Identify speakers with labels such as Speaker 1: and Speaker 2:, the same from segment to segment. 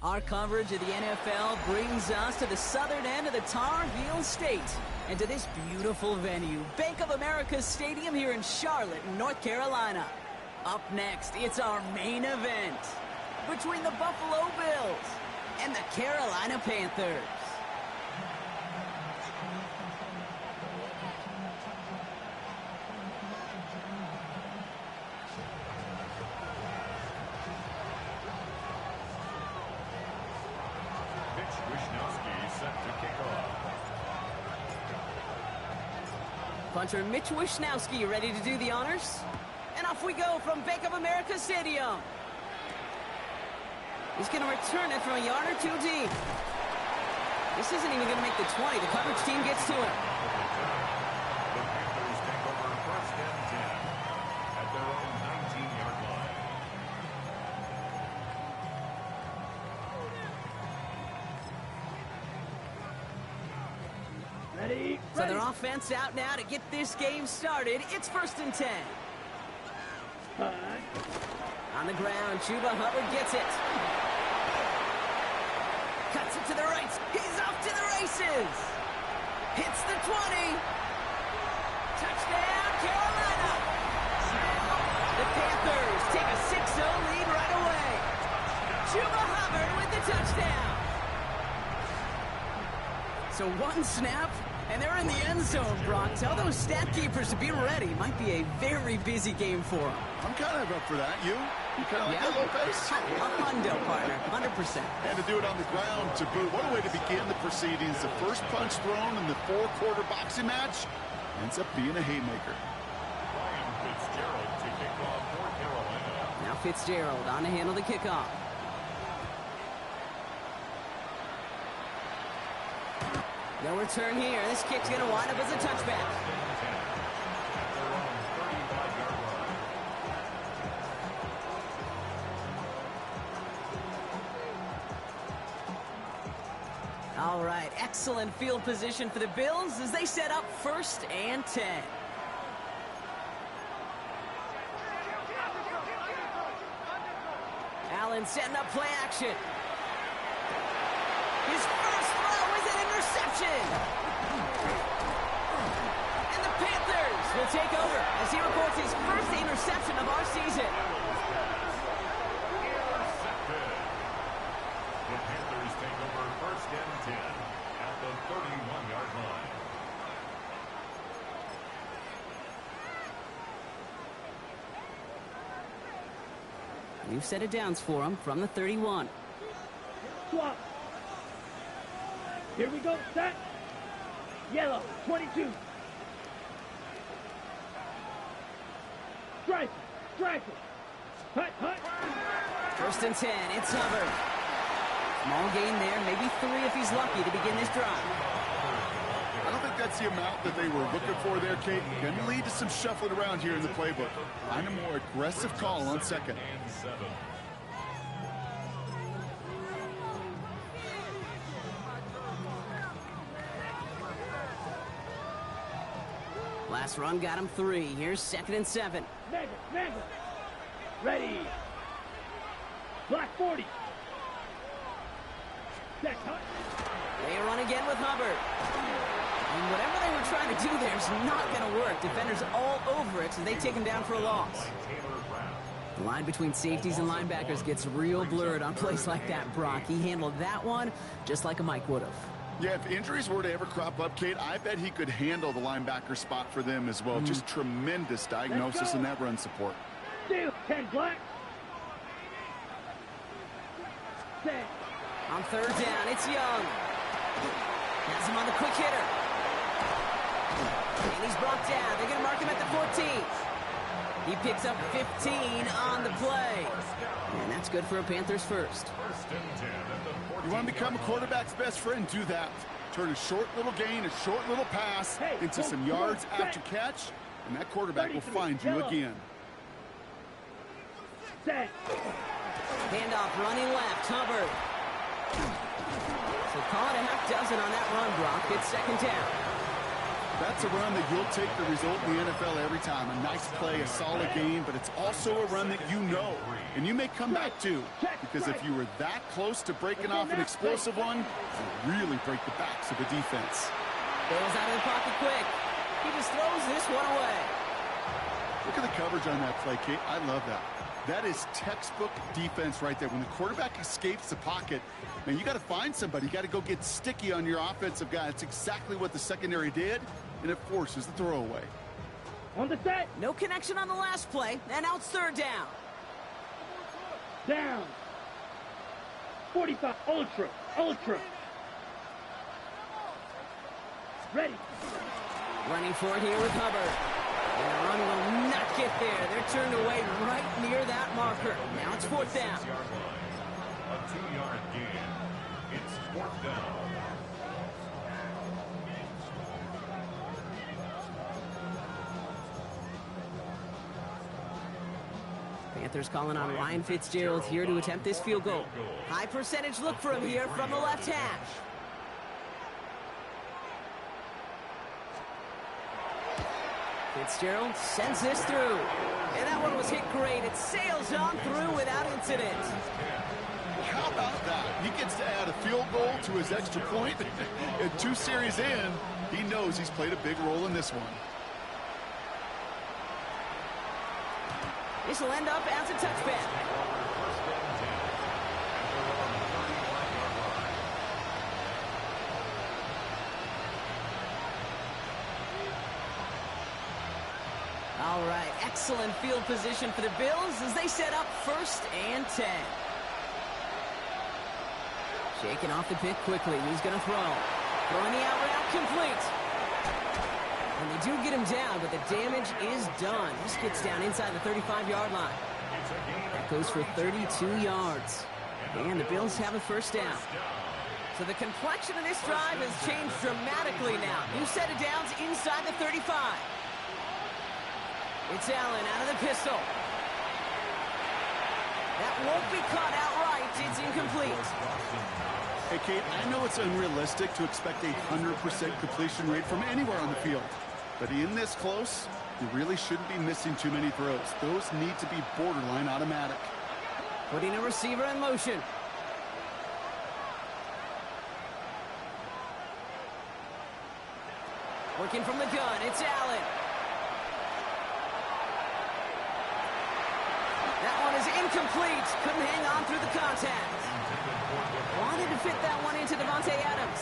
Speaker 1: Our coverage of the NFL brings us to the southern end of the Tar Heel State and to this beautiful venue, Bank of America Stadium here in Charlotte, North Carolina. Up next, it's our main event between the Buffalo Bills and the Carolina Panthers. Punter Mitch Wishnowsky ready to do the honors. And off we go from Bank of America Stadium. He's going to return it from a yard or two deep. This isn't even going to make the 20. The coverage team gets to him.
Speaker 2: The Panthers take over first and 10 at their own 19-yard line.
Speaker 3: Ready?
Speaker 1: So their offense out now to get this game started. It's first and 10. On the ground, Chuba Hubbard gets it. Cuts it to the right. He's off to the races. Hits the 20. Touchdown, Carolina. The Panthers take a 6-0 lead right away. Chuba Hubbard with the touchdown. So one snap, and they're in the end zone, Brock. Tell those stat keepers to be ready. Might be a very busy game for them.
Speaker 4: I'm kind of up for that. You kind of like that little face?
Speaker 1: A hundo, partner, 100%.
Speaker 4: And to do it on the ground to boot. What a way to begin the proceedings. The first punch thrown in the four-quarter boxing match ends up being a haymaker.
Speaker 2: Ryan Fitzgerald to kick off for Carolina.
Speaker 1: Now Fitzgerald on to handle the kickoff. No return here. This kick's going to wind up as a touchback. All right, excellent field position for the Bills as they set up first and 10. Allen setting up play action. His first throw is an interception. And the Panthers will take over as he reports his first interception of our season.
Speaker 2: The Panthers take over first and 10 at the 31-yard line.
Speaker 1: New set of downs for him from the 31.
Speaker 3: Swap. Here we go, set. Yellow, 22. Strike, strike. Hut, hut.
Speaker 1: First and 10, it's Hubbard. Small gain there, maybe 3 if he's lucky to begin this drive.
Speaker 4: I don't think that's the amount that they were looking for there, Kate. Going to lead to some shuffling around here in the playbook. Find a more aggressive call on second.
Speaker 2: And 7.
Speaker 1: Last run got him 3. Here's second and 7.
Speaker 3: Mega. Ready. Black 40. Set, hut.
Speaker 1: They run again with Hubbard. And whatever they were trying to do there is not going to work. Defenders all over it, so they take him down for a loss. The line between safeties and linebackers gets real blurred on plays like that, Brock. He handled that one just like a Mike would have.
Speaker 4: Yeah, if injuries were to ever crop up, Kate, I bet he could handle the linebacker spot for them as well. Just tremendous diagnosis in that run support.
Speaker 3: Steal, 10 black. Set.
Speaker 1: On third down, it's Young. Has him on the quick hitter. And he's brought down. They're going to mark him at the 14. He picks up 15 on the play. And that's good for a Panthers first.
Speaker 4: You want to become a quarterback's best friend? Do that. Turn a short little gain, a short little pass into some yards after catch, and that quarterback will find you again.
Speaker 3: Set.
Speaker 1: Handoff running left, Hubbard. So call it a half dozen on that run, Brock. It's second down.
Speaker 4: That's a run that you'll take the result in the NFL every time. A nice play, a solid game, but it's also a run that you know. And you may come back too, because if you were that close to breaking off an explosive one, you really break the backs of the defense.
Speaker 1: Bails out of the pocket quick. He just throws this one away.
Speaker 4: Look at the coverage on that play, Kate. I love that. That is textbook defense right there. When the quarterback escapes the pocket, man, you got to find somebody. You got to go get sticky on your offensive guy. It's exactly what the secondary did, and it forces the throwaway.
Speaker 3: On the set.
Speaker 1: No connection on the last play, and now it's third down.
Speaker 3: Down. 45. Ultra. Ultra. Ready.
Speaker 1: Running for it here with Hubbard. And the run will not get there. They're turned away right near that marker. Now it's fourth down.
Speaker 2: A 2-yard gain. It's fourth down.
Speaker 1: Panthers calling on Ryan Fitzgerald here to attempt this field goal. High percentage look for him here from the left hash. Fitzgerald sends this through. And that one was hit great. It sails on through without incident.
Speaker 4: How about that? He gets to add a field goal to his extra point. And 2 series in, he knows he's played a big role in this one.
Speaker 1: This will end up as a touchback. All right, excellent field position for the Bills as they set up 1st and 10. Shaking off the pick quickly. He's going to throw. Throwing the out route complete. And they do get him down, but the damage is done. This gets down inside the 35-yard line. That goes for 32 yards. And the Bills have a 1st down. So the complexion of this drive has changed dramatically now. New set of downs inside the 35. It's Allen out of the pistol. That won't be caught outright. It's incomplete.
Speaker 4: Hey, Kate, I know it's unrealistic to expect a 100% completion rate from anywhere on the field. But in this close, you really shouldn't be missing too many throws. Those need to be borderline automatic.
Speaker 1: Putting a receiver in motion. Working from the gun. It's Allen. That one is incomplete. Couldn't hang on through the contact. Wanted to fit that one into Devontae Adams.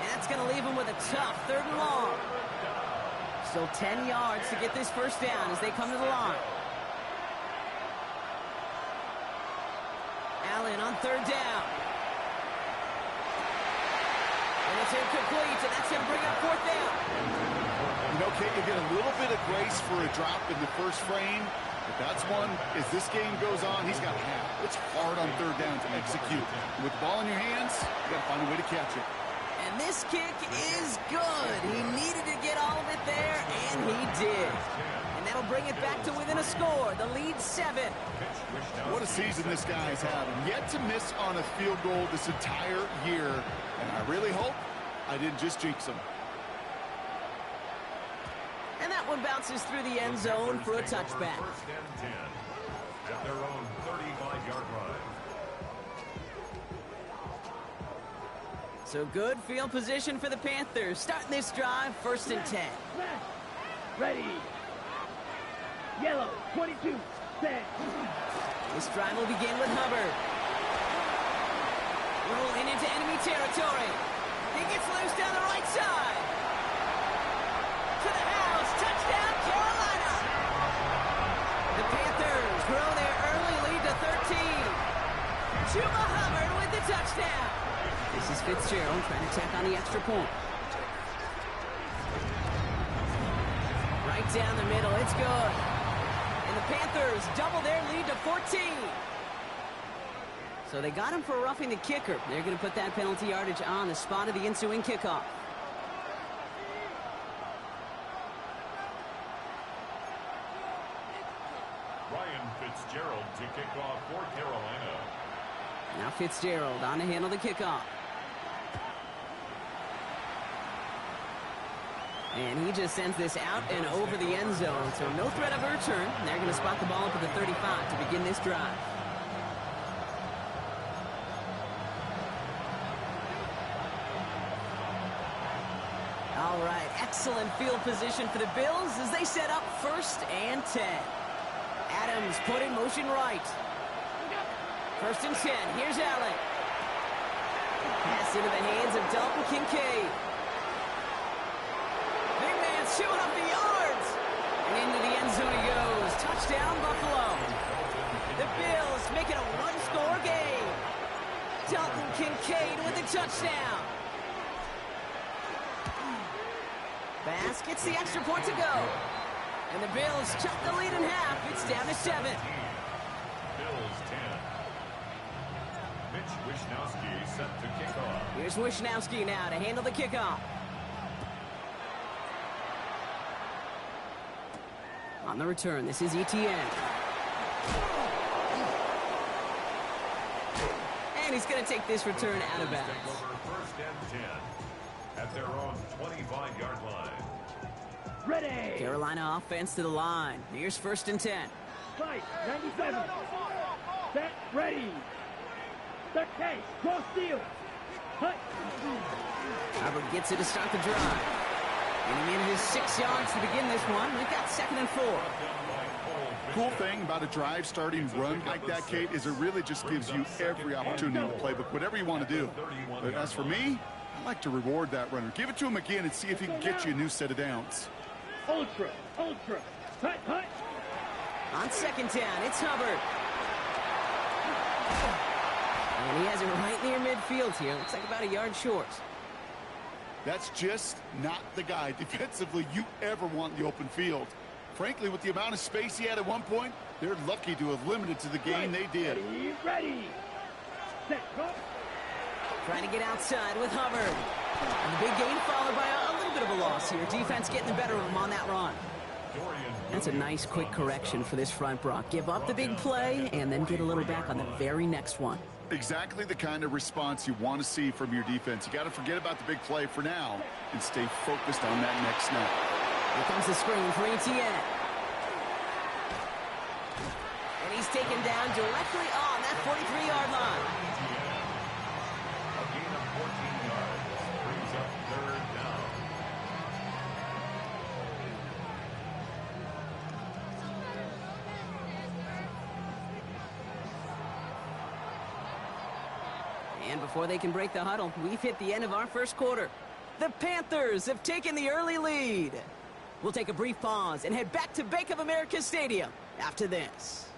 Speaker 1: And that's going to leave him with a tough 3rd and long. Still 10 yards to get this 1st down as they come to the line. Allen on 3rd down. And it's incomplete, and that's going to bring up 4th down.
Speaker 4: You know, Kate, you get a little bit of grace for a drop in the first frame. But that's one, as this game goes on, he's got to have. It's hard on 3rd down to execute. With the ball in your hands, you got to find a way to catch it.
Speaker 1: And this kick is good. He needed to get all of it there, and he did. And that'll bring it back to within a score. The lead 7.
Speaker 4: What a season this guy's having. Yet to miss on a field goal this entire year. And I really hope I didn't just jinx him.
Speaker 1: And that one bounces through the end zone for a touchback.
Speaker 2: 1st and 10 at their own 35-yard line.
Speaker 1: So good field position for the Panthers. Starting this drive, 1st and 10.
Speaker 3: Ready. Yellow, 22, set.
Speaker 1: This drive will begin with Hubbard. Rolling into enemy territory. He gets loose down the right side. To the house. Touchdown, Carolina. The Panthers grow their early lead to 13. Chuba Hubbard with the touchdown. This is Fitzgerald trying to tack on the extra point. Right down the middle. It's good. And the Panthers double their lead to 14. So they got him for roughing the kicker. They're going to put that penalty yardage on the spot of the ensuing kickoff.
Speaker 2: Ryan Fitzgerald to kick off for Carolina.
Speaker 1: Now Fitzgerald on to handle the kickoff. And he just sends this out and over the end zone, so no threat of a return. They're going to spot the ball up at the 35 to begin this drive. All right, excellent field position for the Bills as they set up 1st and 10. Adams put in motion right. 1st and 10. Here's Allen. Pass into the hands of Dalton Kincaid. Big man chewing up the yards. And into the end zone he goes. Touchdown, Buffalo. The Bills make it a one-score game. Dalton Kincaid with a touchdown. Bass gets the extra point to go. And the Bills cut the lead in half. It's down to 7.
Speaker 2: Bills 10. Mitch Wishnowsky set to kick off.
Speaker 1: Here's Wishnowsky now to handle the kickoff. On the return, this is ETN. And he's going to take this return out of bounds.
Speaker 2: Take over 1st and 10 at their own 25-yard line.
Speaker 3: Ready.
Speaker 1: Carolina offense to the line. Here's 1st and 10.
Speaker 3: Fight. 97. Set. Ready. Set case. Cross field. Hut.
Speaker 1: Hubbard gets it to start the drive. And he manages 6 yards to begin this one. We've got 2nd and 4.
Speaker 4: Cool thing about a drive starting run like that, Kate, is it really just gives you every opportunity in the playbook, whatever you want to do. But as for me, I like to reward that runner. Give it to him again and see if he can get you a new set of downs.
Speaker 3: Ultra. Hut.
Speaker 1: On 2nd down, it's Hubbard. And he has it right near midfield here. Looks like about a yard short.
Speaker 4: That's just not the guy defensively you ever want in the open field. Frankly, with the amount of space he had at one point, they're lucky to have limited to the game they did.
Speaker 3: Ready. Set. Go.
Speaker 1: Trying to get outside with Hubbard. And the big gain followed by a little bit of a loss here. Defense getting the better of him on that run. That's a nice quick correction for this front, Brock. Give up the big play and then get a little back on the very next one.
Speaker 4: Exactly the kind of response you want to see from your defense. You got to forget about the big play for now and stay focused on that next snap.
Speaker 1: Here comes the screen for ETN. And he's taken down directly on that 43-yard line.
Speaker 2: A gain of 14 yards brings up 3rd down.
Speaker 1: And before they can break the huddle, we've hit the end of our first quarter. The Panthers have taken the early lead. We'll take a brief pause and head back to Bank of America Stadium after this.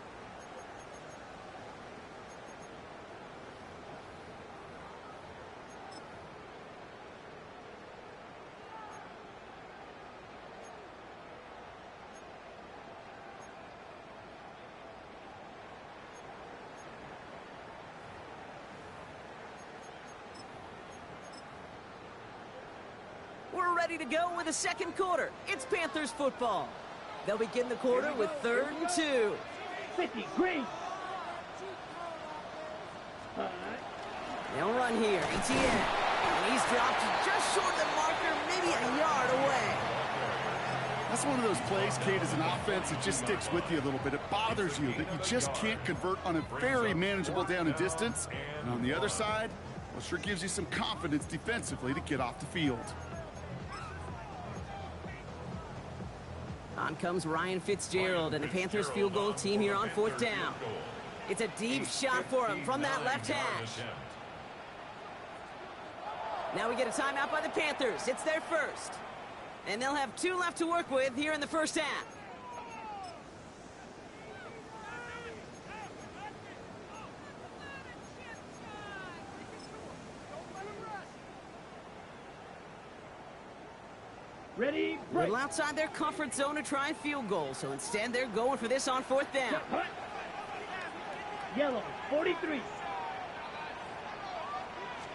Speaker 1: We're ready to go with the second quarter. It's Panthers football. They'll begin the quarter with 3rd and 2.
Speaker 3: 50. Green.
Speaker 1: They'll run here. ETN. And he's dropped just short of the marker, maybe a yard away.
Speaker 4: That's one of those plays, Kate, as an offense, it just sticks with you a little bit. It bothers you that you just can't convert on a very manageable down and distance. And on the other side, well, sure gives you some confidence defensively to get off the field.
Speaker 1: On comes Ryan Fitzgerald and the Panthers field goal team here on 4th down. It's a deep shot for him from that left hash. Now we get a timeout by the Panthers. It's their first. And they'll have 2 left to work with here in the first half.
Speaker 3: Ready.
Speaker 1: A little outside their comfort zone to try and field goal, so instead they're going for this on 4th down.
Speaker 3: Hut. Yellow. 43.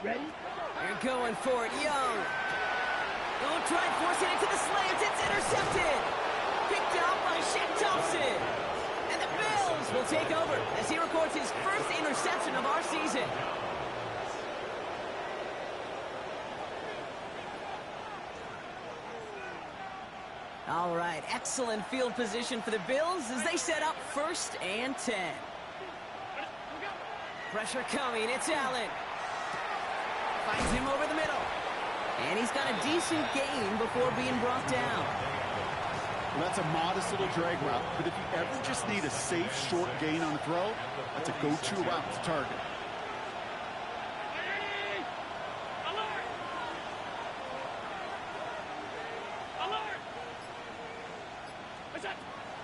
Speaker 3: Ready.
Speaker 1: They're going for it, Young. Don't try and force it into the slants. It's intercepted. Picked up by Shaq Thompson. And the Bills will take over as he records his first interception of our season. All right, excellent field position for the Bills as they set up 1st and 10. Pressure coming, it's Allen. Finds him over the middle. And he's got a decent gain before being brought down.
Speaker 4: Well, that's a modest little drag route, but if you ever just need a safe, short gain on the throw, that's a go-to route to target.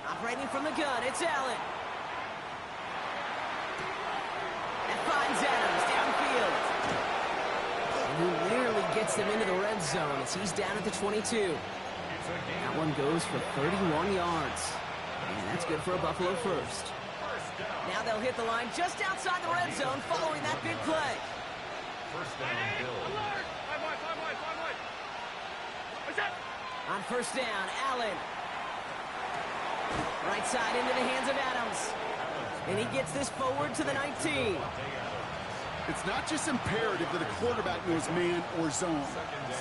Speaker 1: Operating from the gun, it's Allen. And finds Adams downfield. And he nearly gets them into the red zone as he's down at the 22. That one goes for 31 yards. And that's good for a Buffalo first. Now they'll hit the line just outside the red zone following that big play.
Speaker 2: First down, Bills.
Speaker 1: On 1st down, Allen. Right side into the hands of Adams. And he gets this forward to the 19.
Speaker 4: It's not just imperative that a quarterback knows man or zone.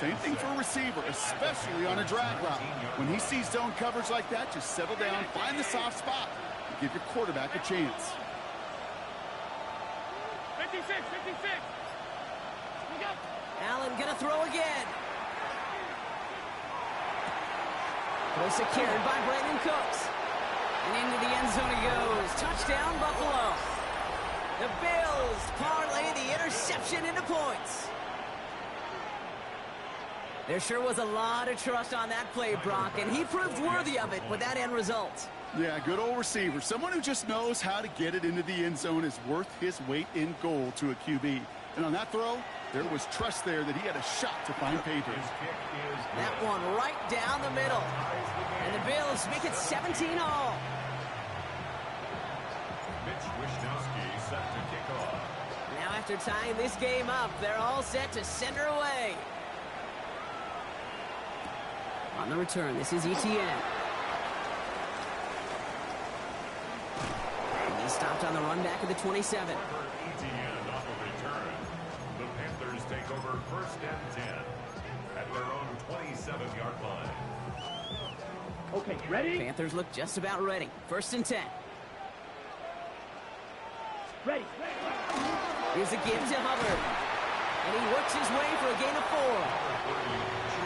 Speaker 4: Same thing for a receiver, especially on a drag route. When he sees zone coverage like that, just settle down, find the soft spot, and give your quarterback a chance.
Speaker 3: 56.
Speaker 1: Allen gonna throw again. Well secured by Brandon Cooks. And into the end zone he goes. Touchdown, Buffalo. The Bills parlay the interception into points. There sure was a lot of trust on that play, Brock, and he proved worthy of it with that end result.
Speaker 4: Yeah, good old receiver. Someone who just knows how to get it into the end zone is worth his weight in gold to a QB. And on that throw, there was trust there that he had a shot to find pay dirt.
Speaker 1: That one right down the middle. And the Bills make it 17-all.
Speaker 2: Mitch Wishnowsky set to kick off.
Speaker 1: Now after tying this game up, they're all set to send her away. On the return, this is ETN. And he's stopped on the run back of the 27.
Speaker 2: ETN off a return. The Panthers take over 1st and 10 at their own 27-yard line.
Speaker 3: Okay, ready?
Speaker 1: Panthers look just about ready. 1st and 10.
Speaker 3: Ready.
Speaker 1: Here's a give to Hubbard. And he works his way for a gain of 4.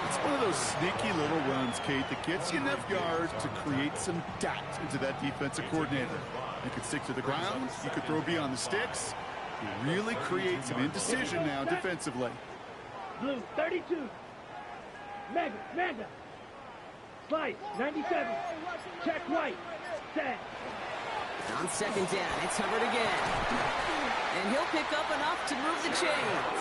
Speaker 4: It's one of those sneaky little runs, Kate, that gets you enough yards to create some doubt into that defensive coordinator. You could stick to the ground. You could throw beyond the sticks. You really create some indecision now defensively.
Speaker 3: Blue, 32. Mega. Slice, 97. Check white. Set.
Speaker 1: On 2nd down, it's Hubbard again. And he'll pick up enough to move the chains.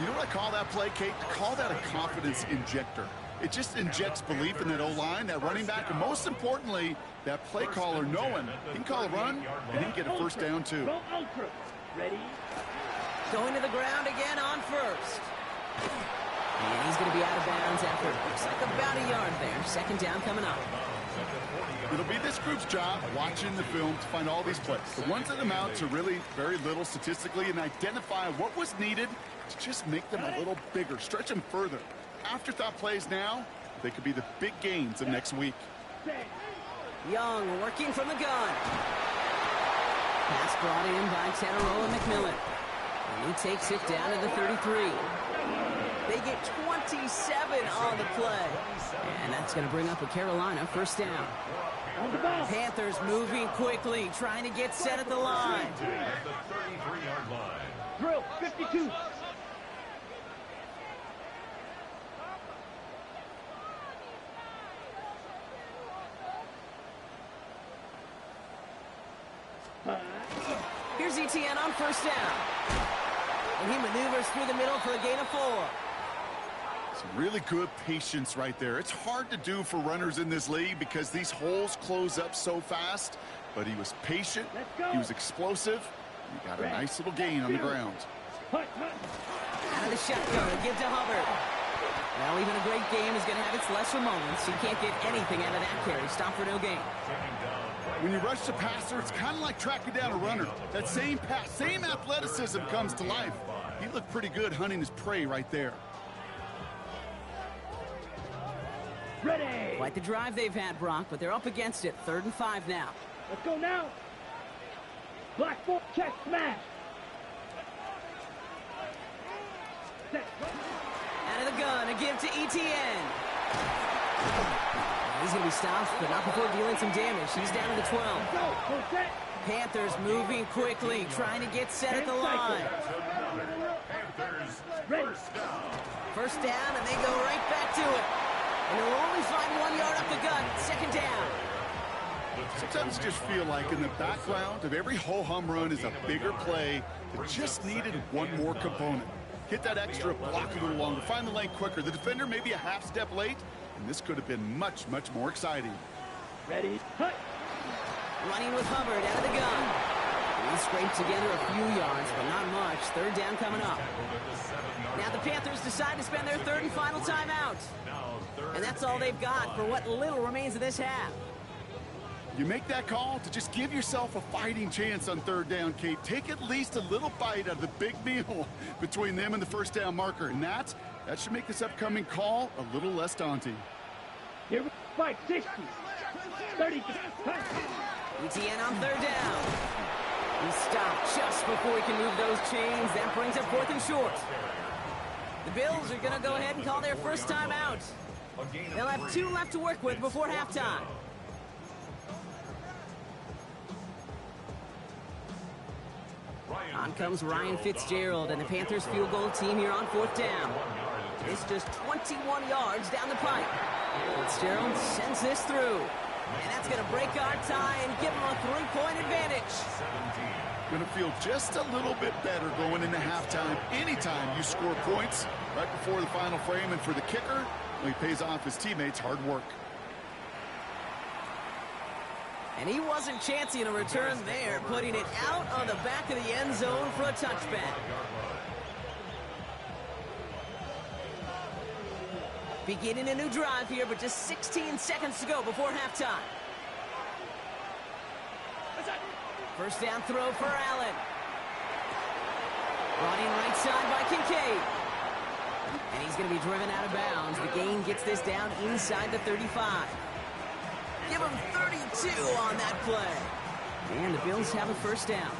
Speaker 4: You know what I call that play, Kate? I call that a confidence injector. It just injects belief in that O-line, that running back, and most importantly, that play caller knowing he can call a run and he can get a 1st down too.
Speaker 3: Go ultra. Ready?
Speaker 1: Going to the ground again on 1st. And he's going to be out of bounds after it looks like about a yard there. 2nd down coming up.
Speaker 4: It'll be this group's job watching the film to find all these plays. The ones that amount to really very little statistically and identify what was needed to just make them a little bigger, stretch them further. Afterthought plays now, they could be the big gains of next week.
Speaker 1: Young working from the gun. Pass brought in by Tanaroa McMillan. And he takes it down to the 33. They get 27 on the play. And that's going to bring up a Carolina 1st down. Panthers moving quickly, trying to get set at the line.
Speaker 2: At the 33-yard line.
Speaker 3: Drill, 52.
Speaker 1: Here's ETN on 1st down. And he maneuvers through the middle for a gain of 4.
Speaker 4: Some really good patience right there. It's hard to do for runners in this league because these holes close up so fast. But he was patient. He was explosive. He got a nice little gain on the ground.
Speaker 3: Hut.
Speaker 1: Out of the shotgun, give to Hubbard. Well, even a great game is going to have its lesser moments. You can't get anything out of that carry. Stop for no gain.
Speaker 4: When you rush the passer, it's kind of like tracking down a runner. That same pass, same athleticism comes to life. He looked pretty good hunting his prey right there.
Speaker 3: Ready.
Speaker 1: Quite the drive they've had, Brock, but they're up against it. 3rd and 5 now.
Speaker 3: Let's go now. Black ball, check, smash. Set.
Speaker 1: Out of the gun, a give to ETN. He's going to be stopped, but not before dealing some damage. He's down to the 12.
Speaker 3: Go, full set.
Speaker 1: Panthers moving quickly, trying to get set at the line.
Speaker 2: Panthers,
Speaker 3: Ready.
Speaker 2: first down.
Speaker 1: First down, and they go right back to it. And they'll only find 1 yard up the gun. 2nd down.
Speaker 4: Sometimes you just feel like in the background of every ho-hum run is a bigger play that just needed one more component. Hit that extra block a little longer, find the lane quicker. The defender may be a half step late, and this could have been much, much more exciting.
Speaker 3: Ready. Hut.
Speaker 1: Running with Hubbard out of the gun. He scraped together a few yards, but not much. 3rd down coming up. Now the Panthers decide to spend their 3rd and final timeout. And that's all they've got for what little remains of this half.
Speaker 4: You make that call to just give yourself a fighting chance on 3rd down, Kate. Take at least a little bite out of the big meal between them and the first down marker. And that should make this upcoming call a little less daunting.
Speaker 3: Here we fight. 60. 30. Hut.
Speaker 1: ETN on 3rd down. He stopped just before he can move those chains. That brings up 4th and short. The Bills are going to go ahead and call their first timeout. They'll have 2 left to work with before halftime. On comes Ryan Fitzgerald and the Panthers field goal team here on 4th down. It's just 21 yards down the pipe. Fitzgerald sends this through. And that's going to break our tie and give them a 3-point advantage.
Speaker 4: Going to feel just a little bit better going into halftime. Anytime you score points right before the final frame, and for the kicker, well, he pays off his teammates' hard work.
Speaker 1: And he wasn't chancing a return there, putting it out on the back of the end zone for a touchback. Beginning a new drive here, but just 16 seconds to go before halftime. First down throw for Allen. Brought in right side by Kincaid. And he's going to be driven out of bounds. The gain gets this down inside the 35. Give him 32 on that play. And the Bills have a first down.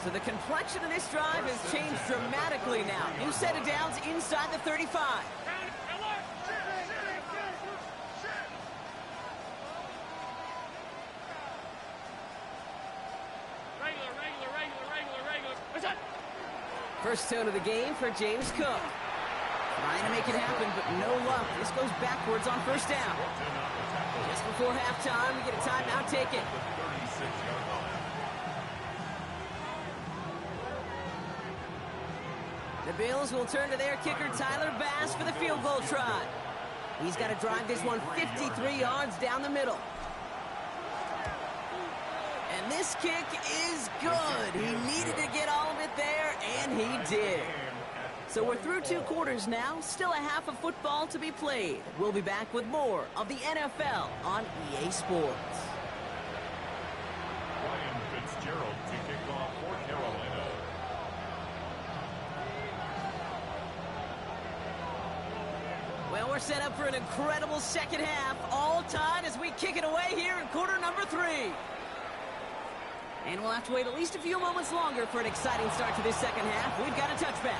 Speaker 1: So the complexion of this drive has changed dramatically now. New set of downs inside the 35. First tone of the game for James Cook. Trying to make it happen, but no luck. This goes backwards on first down. Just before halftime, we get a timeout taken. The Bills will turn to their kicker, Tyler Bass, for the field goal try. He's got to drive this one 53 yards down the middle. And this kick is good. He needed to get all of it there, and he did. So we're through 2 quarters now. Still a half of football to be played. We'll be back with more of the NFL on EA Sports.
Speaker 2: Ryan Fitzgerald to kick off for Carolina.
Speaker 1: Well, we're set up for an incredible second half. All tied as we kick it away here in quarter number 3. And we'll have to wait at least a few moments longer for an exciting start to this second half. We've got a touchback.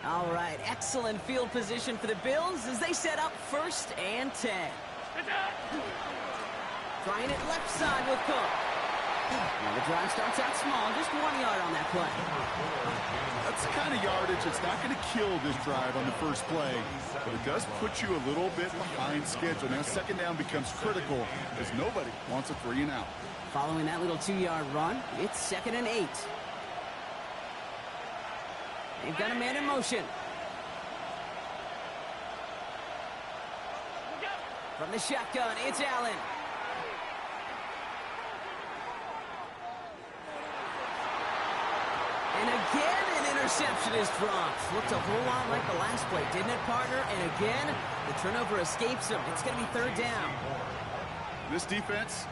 Speaker 1: All right, excellent field position for the Bills as they set up 1st and 10. Trying it left side with Cook. And the drive starts out small, just 1 yard on that play.
Speaker 4: That's the kind of yardage that's not going to kill this drive on the first play, but it does put you a little bit behind schedule. Now second down becomes critical as nobody wants a 3 and out.
Speaker 1: Following that little 2-yard run, it's 2nd and 8. They've got a man in motion. From the shotgun, it's Allen. And again, an interception is dropped. Looked a whole lot like the last play, didn't it, partner? And again, the turnover escapes him. It's going to be 3rd down.
Speaker 4: This defense,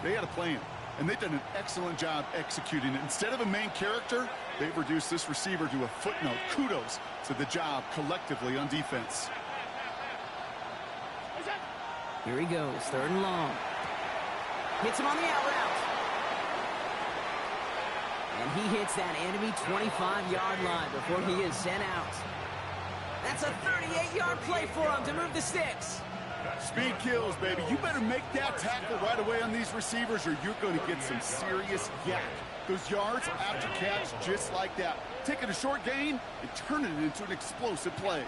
Speaker 4: they had a plan. And they've done an excellent job executing it. Instead of a main character, they've reduced this receiver to a footnote. Kudos to the job collectively on defense.
Speaker 1: Here he goes, 3rd and long. Hits him on the out route. And he hits that enemy 25-yard line before he is sent out. That's a 38-yard play for him to move the sticks.
Speaker 4: Speed kills, baby. You better make that tackle right away on these receivers or you're going to get some serious yak. Those yards after catch just like that. Taking a short gain and turning it into an explosive play.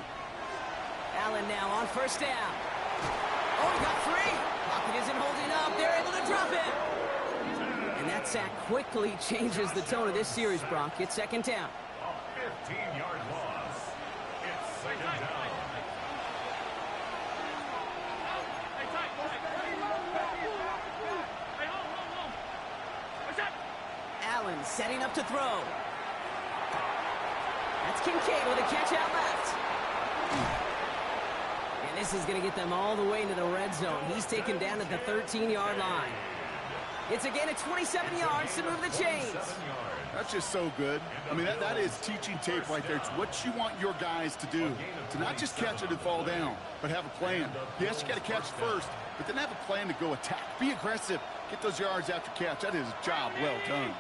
Speaker 1: Allen now on 1st down. Oh, he got free. Pocket isn't holding up. They're able to drop it. And that sack quickly changes the tone of this series, Brock. It's 2nd down.
Speaker 2: A 15-yard loss. It's 2nd down.
Speaker 1: Allen setting up to throw. That's Kincaid with a catch out left. And this is going to get them all the way into the red zone. He's taken down at the 13-yard line. It's a gain of 27 yards to move the chains.
Speaker 4: That's just so good. I mean, that is teaching tape right there. It's what you want your guys to do. To not just catch it and fall down, but have a plan. Yes, you got to catch first, but then have a plan to go attack. Be aggressive. Get those yards after catch. That is a job well done.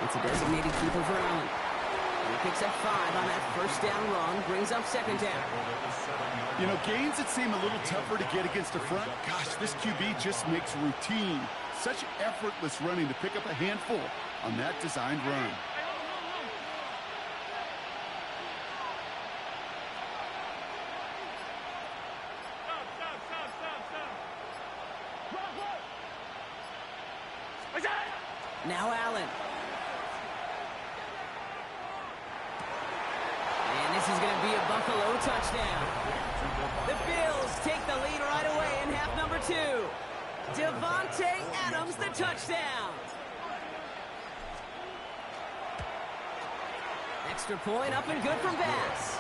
Speaker 1: It's a designated keeper for Allen. He picks up 5 on that 1st down run, brings up 2nd down.
Speaker 4: You know, gains that seem a little tougher to get against the front, gosh, this QB just makes routine. Such effortless running to pick up a handful on that designed run.
Speaker 1: Now Allen. And this is going to be a Buffalo touchdown. The Bills take the lead right away in half number 2. Devontae Adams, the touchdown. Extra point up and good from Bass.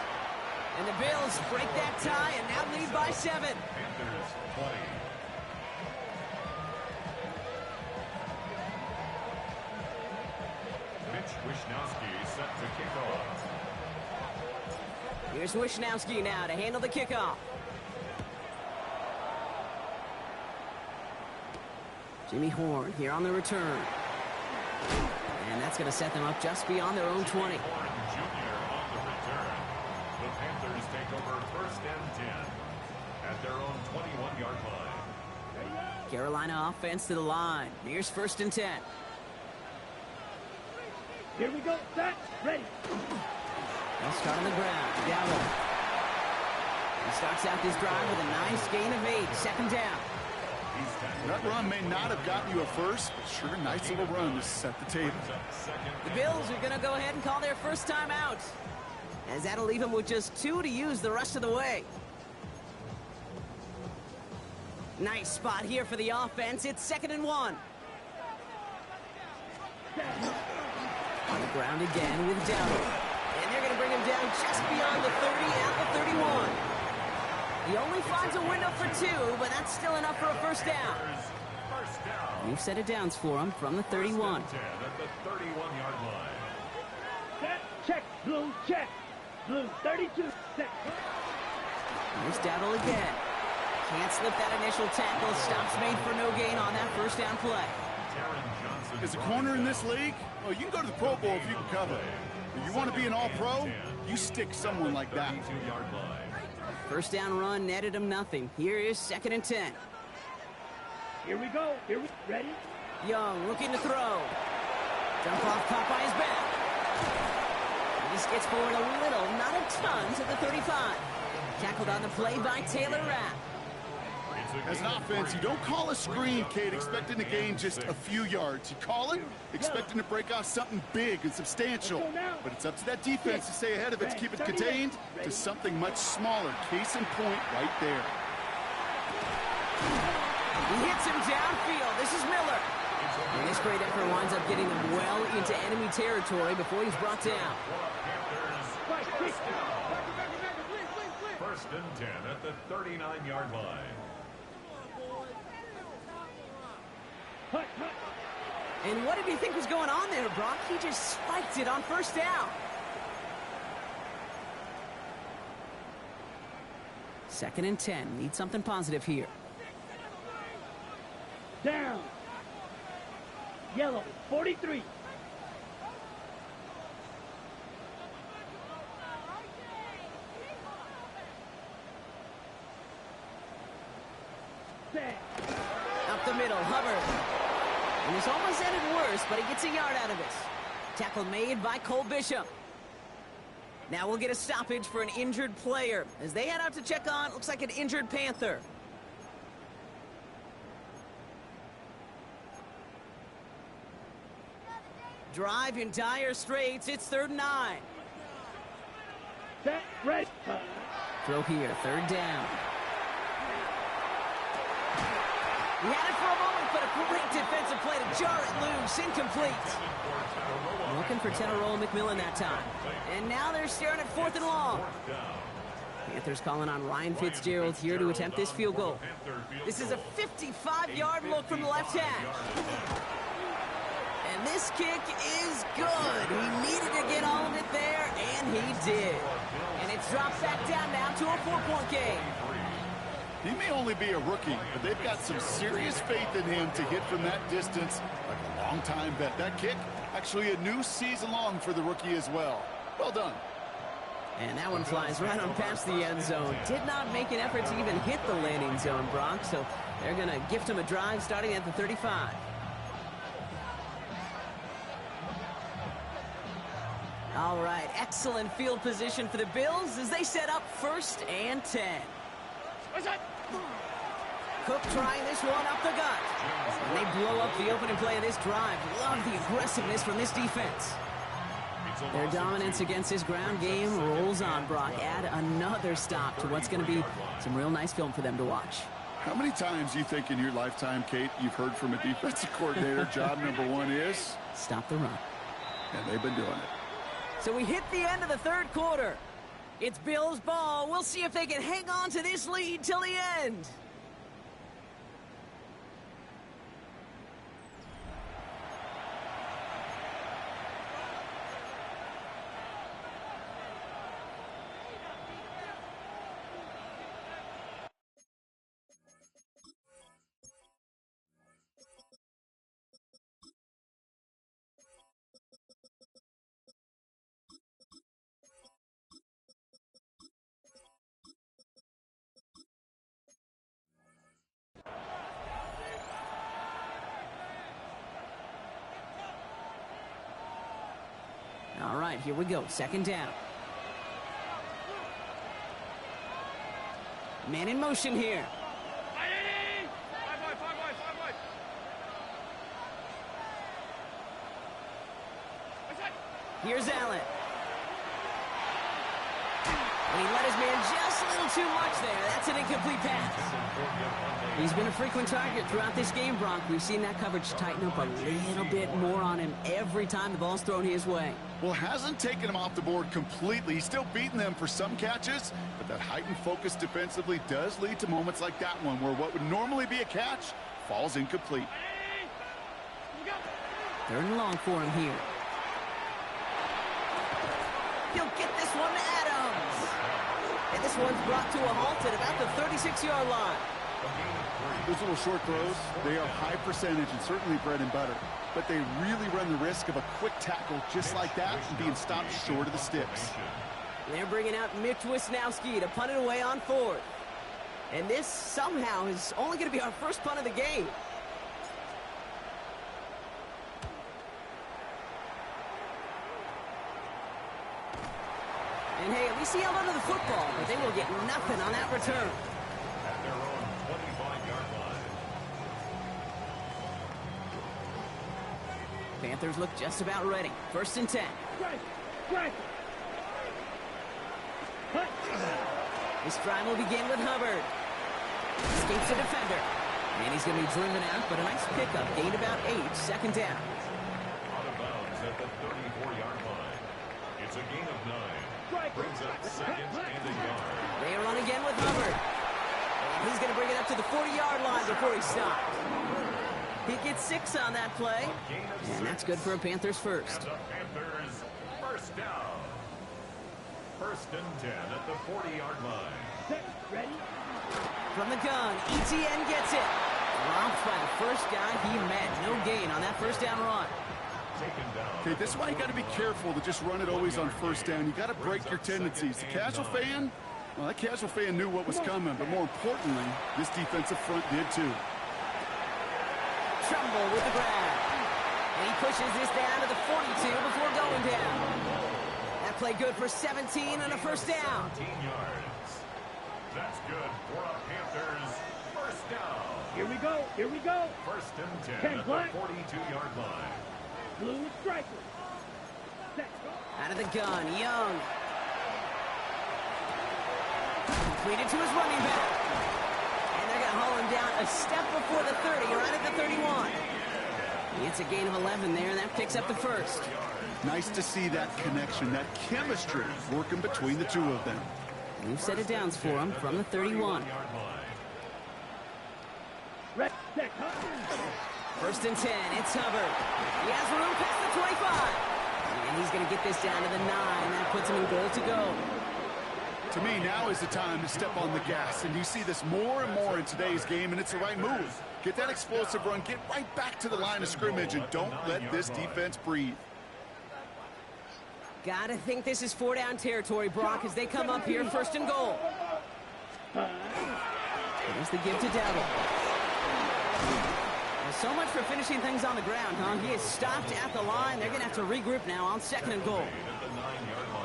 Speaker 1: And the Bills break that tie and now lead by 7.
Speaker 2: Panthers 20. Wishnowski set to kick off.
Speaker 1: Here's Wishnowski now to handle the kickoff. Jimmy Horn here on the return. And that's going to set them up just beyond their own 20.
Speaker 2: Horn Jr. on the return. The Panthers take over 1st and 10 at their own 21-yard line.
Speaker 1: Carolina offense to the line. Here's 1st and 10.
Speaker 3: Here we go. Set. Ready.
Speaker 1: They'll start on the ground. Gallo. He starts out this drive with a nice gain of 8. 2nd down.
Speaker 4: That run may not have gotten you a first, but sure, nice little run to set the table.
Speaker 1: The Bills are going to go ahead and call their first time out, as that'll leave them with just 2 to use the rest of the way. Nice spot here for the offense. It's 2nd and 1. On the ground again with Dowdle. And they're going to bring him down just beyond the 30 at the 31. He only finds a window for 2, but that's still enough for a 1st down. New set of downs for him from the 31.
Speaker 2: At the 31-yard line.
Speaker 3: Set. Check. Blue. Check. Blue. 32. Set.
Speaker 1: Here's Dowdle again. Can't slip that initial tackle. Stops made for no gain on that 1st down play.
Speaker 4: As a corner in this league, well, you can go to the Pro Bowl if you can cover. If you want to be an all-pro, you stick someone like that.
Speaker 2: 32-yard line.
Speaker 1: 1st down run netted him nothing. Here is 2nd and 10.
Speaker 3: Here we go. Here we ready.
Speaker 1: Young looking to throw. Jump off caught by his back. He skids forward a little, not a ton, to the 35. Tackled on the play by Taylor Rapp.
Speaker 4: As an offense, you don't call a screen, Kate, expecting to gain just a few yards. You call it, expecting to break off something big and substantial. But it's up to that defense to stay ahead of it, to keep it contained to something much smaller. Case in point right there.
Speaker 1: He hits him downfield. This is Miller. And this great effort winds up getting him well into enemy territory before he's brought down.
Speaker 2: first and 10 at the 39-yard line.
Speaker 1: And what did he think was going on there, Brock? He just spiked it on first down. Second and 10. Need something positive here.
Speaker 3: Down. Yellow, 43. Set.
Speaker 1: Up the middle, Hubbard. And this almost ended worse, but he gets a yard out of this. Tackle made by Cole Bishop. Now we'll get a stoppage for an injured player. As they head out to check on, looks like an injured Panther. Drive in dire straits. It's 3rd and 9.
Speaker 3: Set, red.
Speaker 1: Throw here, 3rd down. He had it for a moment, but a great defensive play to jar it loose. Incomplete. Looking for Tenaroa McMillan that time. And now they're staring at 4th and long. Panthers calling on Ryan Fitzgerald here to attempt this field goal. This is a 55-yard look from the left hash. And this kick is good. He needed to get all of it there, and he did. And it's dropped back down now to a 4-point game.
Speaker 4: He may only be a rookie, but they've got some serious faith in him to hit from that distance like a long-time vet. That kick, actually a new season long for the rookie as well. Well done.
Speaker 1: And that one flies right on past the end zone. Did not make an effort to even hit the landing zone, Brock, so they're going to gift him a drive starting at the 35. All right, excellent field position for the Bills as they set up 1st and 10. Cook trying this one up the gut. And they blow up the opening play of this drive. Love the aggressiveness from this defense. Their dominance against this ground game rolls on, Brock. Add another stop to what's going to be some real nice film for them to watch.
Speaker 4: How many times do you think in your lifetime, Kate, you've heard from a defensive coordinator, job number 1 is?
Speaker 1: Stop the run.
Speaker 4: And they've been doing it.
Speaker 1: So we hit the end of the 3rd quarter. It's Bills ball. We'll see if they can hang on to this lead till the end. All right, here we go. 2nd down. Man in motion here. Here's Allen. And he let his man just a little too much there. That's an incomplete pass. He's been a frequent target throughout this game, Brock. We've seen that coverage tighten up a little bit more on him every time the ball's thrown his way.
Speaker 4: Well, hasn't taken him off the board completely. He's still beating them for some catches, but that heightened focus defensively does lead to moments like that one where what would normally be a catch falls incomplete.
Speaker 1: 3rd and long for him here. He'll get this one to Adams. And this one's brought to a halt at about the 36-yard line.
Speaker 4: Those little short throws, they are high percentage and certainly bread and butter. But they really run the risk of a quick tackle just like that and being stopped short of the sticks.
Speaker 1: They're bringing out Mitch Wisnowski to punt it away on 4th. And this somehow is only going to be our first punt of the game. And hey, at least he held onto the football, but they will get nothing on that return.
Speaker 2: At their own 25-yard line.
Speaker 1: Panthers look just about ready. 1st and 10. This drive will begin with Hubbard. Escapes the defender. And he's going to be driven out, but a nice pickup. Gained about 8. 2nd down.
Speaker 2: Out of bounds at the 34-yard line. It's a gain of 9. Brings up 2nd and a yard.
Speaker 1: They run again with Hubbard. And he's going to bring it up to the 40-yard line before he stopped. He gets 6 on that play. And that's good for a Panthers first.
Speaker 2: And the Panthers first down. First and 10 at the 40-yard line.
Speaker 3: Set, ready?
Speaker 1: From the gun, ETN gets it. Dropped by the first guy he met. No gain on that first down run.
Speaker 2: Taken down.
Speaker 4: Okay, this is why you got to be careful to just run it always on first down. You got to break your tendencies. The casual fan, well, that casual fan knew what was coming, but more importantly, this defensive front did too.
Speaker 1: Trumbull with the grab. And he pushes this down to the 42 before going down. That play good for 17 and a first down.
Speaker 2: 17 yards. That's good for a Panthers first down.
Speaker 3: Here we go. Here we go.
Speaker 2: First and 10
Speaker 3: Ten
Speaker 2: at
Speaker 3: black.
Speaker 2: the 42-yard line.
Speaker 3: Blue striker. Set.
Speaker 1: Out of the gun, Young. Completed to his running back. And they're going to haul him down a step before the 30, right at the 31. It's a gain of 11 there, and that picks up the first.
Speaker 4: Nice to see that connection, that chemistry working between the two of them.
Speaker 1: New set of downs for him from the 31.
Speaker 3: Red, set, cut.
Speaker 1: First and 10, it's Hubbard. He has room past the 25. And he's going to get this down to the 9. That puts him in goal to go.
Speaker 4: To me, now is the time to step on the gas, and you see this more and more in today's game, and it's the right move. Get that explosive run, get right back to the line of scrimmage, and don't let this defense breathe.
Speaker 1: Gotta think this is 4-down territory, Brock, as they come up here first and goal. There's the give to Dowdle. So much for finishing things on the ground, huh? He is stopped at the line. They're going to have to regroup now on second and goal.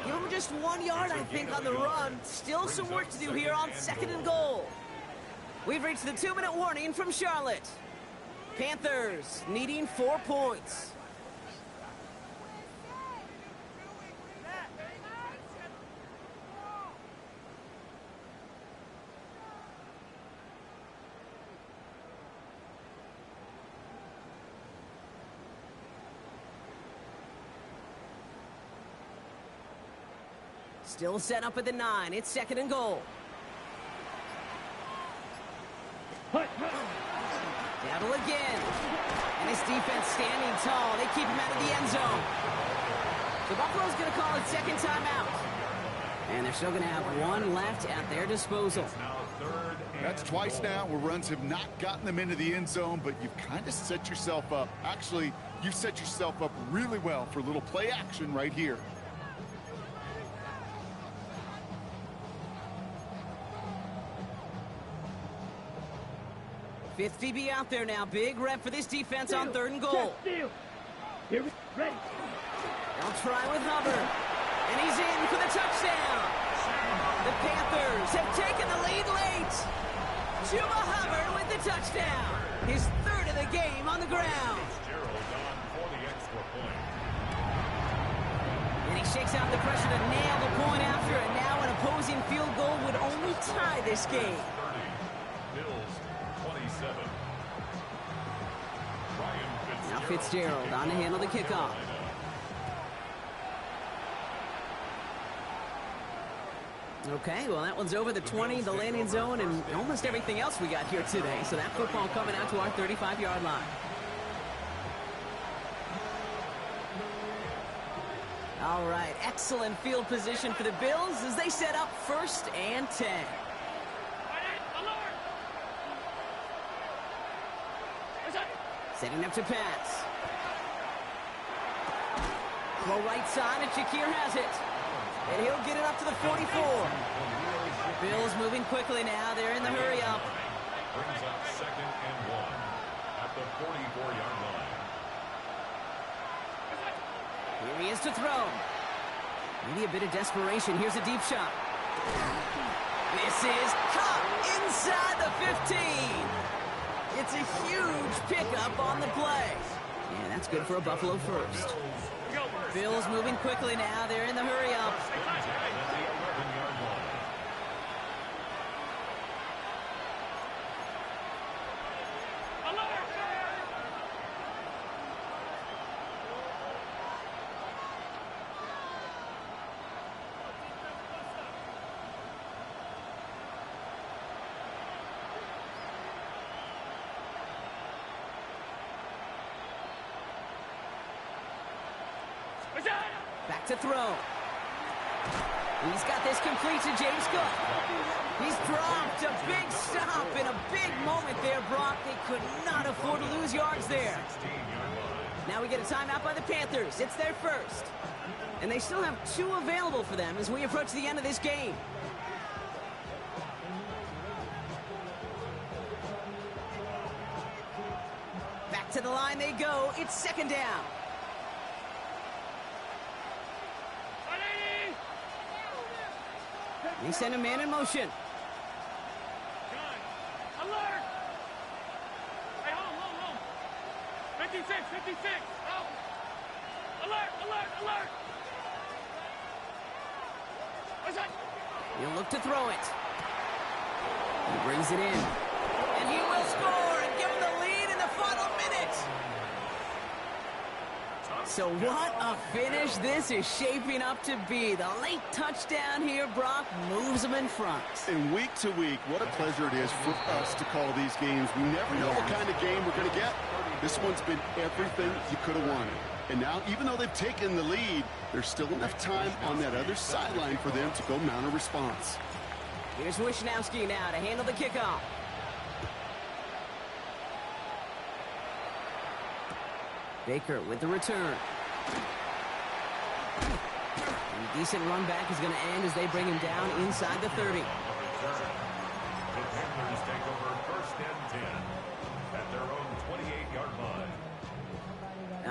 Speaker 1: Give him just 1 yard, I think, on the run. Still some work to do here on second and goal. We've reached the 2-minute warning from Charlotte. Panthers needing 4 points. Still set up at the 9. It's second and goal. Dowdle again. And his defense standing tall. They keep him out of the end zone. So Buffalo's going to call it second timeout. And they're still going to have 1 left at their disposal.
Speaker 4: That's twice now where runs have not gotten them into the end zone, but you've kind of set yourself up. Actually, you've set yourself up really well for a little play action right here.
Speaker 1: 5th DB out there now. Big rep for this defense on third and goal.
Speaker 3: Here we ready.
Speaker 1: They'll try with Hubbard. And he's in for the touchdown. The Panthers have taken the lead late. Chuba Hubbard with the touchdown. His 3rd of the game on the ground. And he shakes out the pressure to nail the point after, and now an opposing field goal would only tie this game. Now Fitzgerald on to handle the kickoff. Okay, well, that one's over the 20, the landing zone, and almost everything else we got here today. So that football coming out to our 35-yard line. All right, excellent field position for the Bills as they set up 1st and 10. Setting up to pass. Throw right side, and Shakir has it. And he'll get it up to the 44. Bills moving quickly now. They're in the hurry up.
Speaker 2: Brings up 2nd and 1 at the 44-yard line.
Speaker 1: Here he is to throw. Maybe a bit of desperation. Here's a deep shot. This is caught inside the 15. It's a huge pickup on the play. Yeah, that's good for a Buffalo first. Bills moving quickly now. They're in the hurry up. Back to throw. He's got this complete to James Cook. He's dropped a big stop in a big moment there, Brock. They could not afford to lose yards there. Now we get a timeout by the Panthers. It's their first. And they still have 2 available for them as we approach the end of this game. Back to the line they go. It's second down. They send a man in motion.
Speaker 3: Alert! Hey, hold. 56. Out. Alert.
Speaker 1: He'll look to throw it. He brings it in. And he will score and give him the lead in the final minute. So what a finish this is shaping up to be. The late touchdown here, Brock, moves them in front.
Speaker 4: And week to week, what a pleasure it is for us to call these games. We never know what kind of game we're going to get. This one's been everything you could have wanted. And now, even though they've taken the lead, there's still enough time on that other sideline for them to go mount a response.
Speaker 1: Here's Wisnowski now to handle the kickoff. Baker with the return. And a decent run back is going to end as they bring him down inside the 30.
Speaker 2: The Panthers take over first and 10 at their own 28-yard line.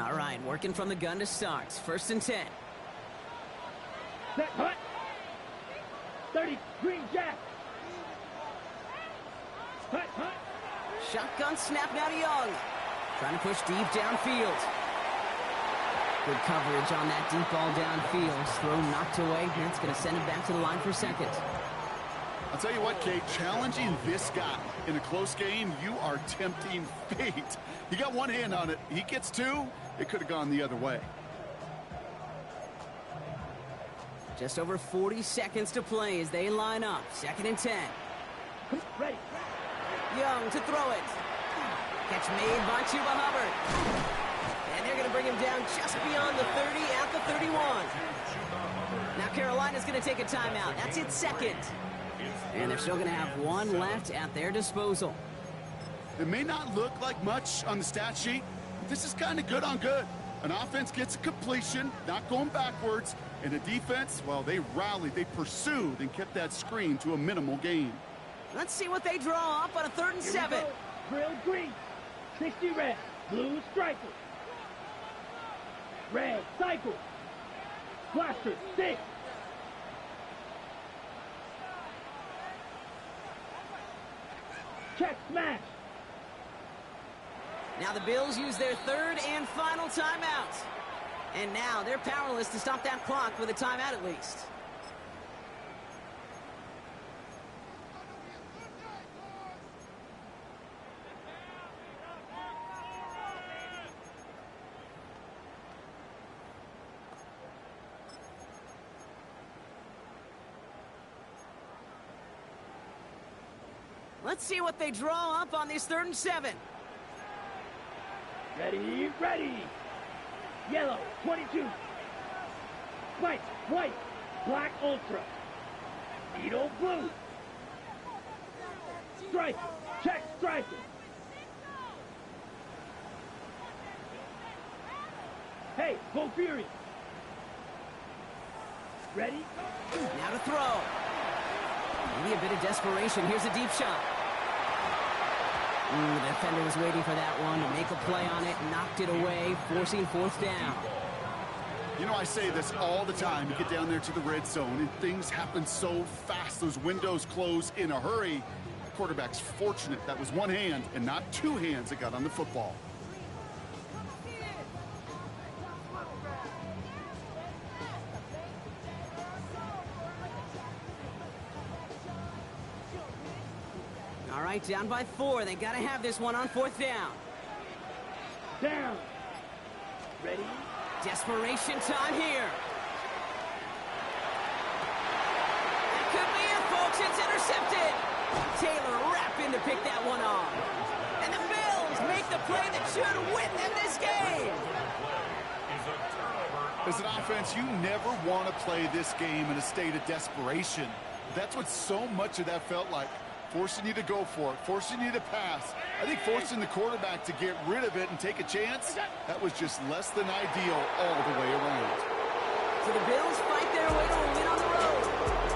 Speaker 1: All right, working from the gun to start. First and 10.
Speaker 3: Set, hut. 30, green jack. Hut.
Speaker 1: Shotgun snap now to Young. Trying to push deep downfield. Good coverage on that deep ball downfield. Throw knocked away. That's going to send him back to the line for second.
Speaker 4: I'll tell you what, Kate, challenging this guy in a close game, you are tempting fate. He got one hand on it. He gets 2. It could have gone the other way.
Speaker 1: Just over 40 seconds to play as they line up. Second and 10.
Speaker 3: Ready.
Speaker 1: Young to throw it. Catch made by Chuba Hubbard. And they're going to bring him down just beyond the 30 at the 31. Now Carolina's going to take a timeout. That's its second. And they're still going to have 1 left at their disposal.
Speaker 4: It may not look like much on the stat sheet, but this is kind of good on good. An offense gets a completion, not going backwards, and a defense, well, they rallied, they pursued, and kept that screen to a minimal gain.
Speaker 1: Let's see what they draw up on a 3rd and 7.
Speaker 3: Grill green. 60 red. Blue striker. Red cycle. Blaster 6. Check smash.
Speaker 1: Now the Bills use their 3rd and final timeout. And now they're powerless to stop that clock with a timeout at least. Let's see what they draw up on this 3rd and 7.
Speaker 3: Ready. Yellow, 22. White, black ultra. Needle blue. Striker, check striker. Hey, go Fury. Ready?
Speaker 1: Now to throw. Maybe a bit of desperation. Here's a deep shot. The defender was waiting for that one to make a play on it, knocked it away, forcing 4th down.
Speaker 4: You know, I say this all the time. You get down there to the red zone, and things happen so fast. Those windows close in a hurry. The quarterback's fortunate that was 1 hand and not 2 hands that got on the football.
Speaker 1: All right, down by 4. They got to have this one on 4th down.
Speaker 3: Down. Ready?
Speaker 1: Desperation time here. That could be it, folks. It's intercepted. Taylor rapping to pick that one off. And the Bills make the play that should win them this game.
Speaker 2: Is a turnover
Speaker 4: As an offense, you never want to play this game in a state of desperation. That's what so much of that felt like. Forcing you to go for it, forcing you to pass. I think forcing the quarterback to get rid of it and take a chance, that was just less than ideal all the way around.
Speaker 1: So the Bills fight their way to a win on the